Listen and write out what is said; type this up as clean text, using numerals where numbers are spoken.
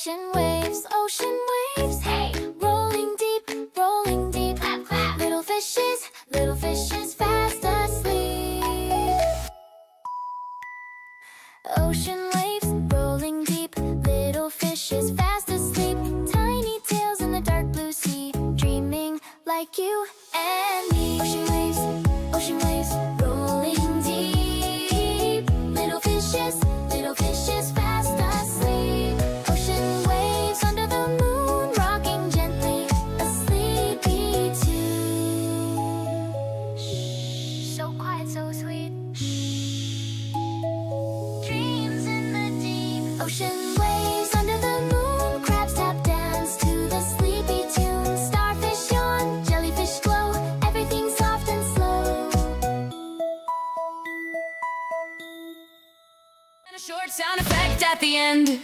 Ocean waves, hey, rolling deep, clap, clap. Little fishes fast asleep. Ocean waves, rolling deep, little fishes fast asleep. Tiny tails in the dark blue sea, dreaming like you and me. Ocean waves, rolling deep, little fishes fast asleep. Ocean waves under the moon, rocking gently, a sleepy tune. Shh, so quiet, so sweet. Shh. Dreams in the deep. Ocean waves under the moon, crabs tap dance to the sleepy tune. Starfish yawn, jellyfish glow, everything soft and slow. And a short sound effect at the end.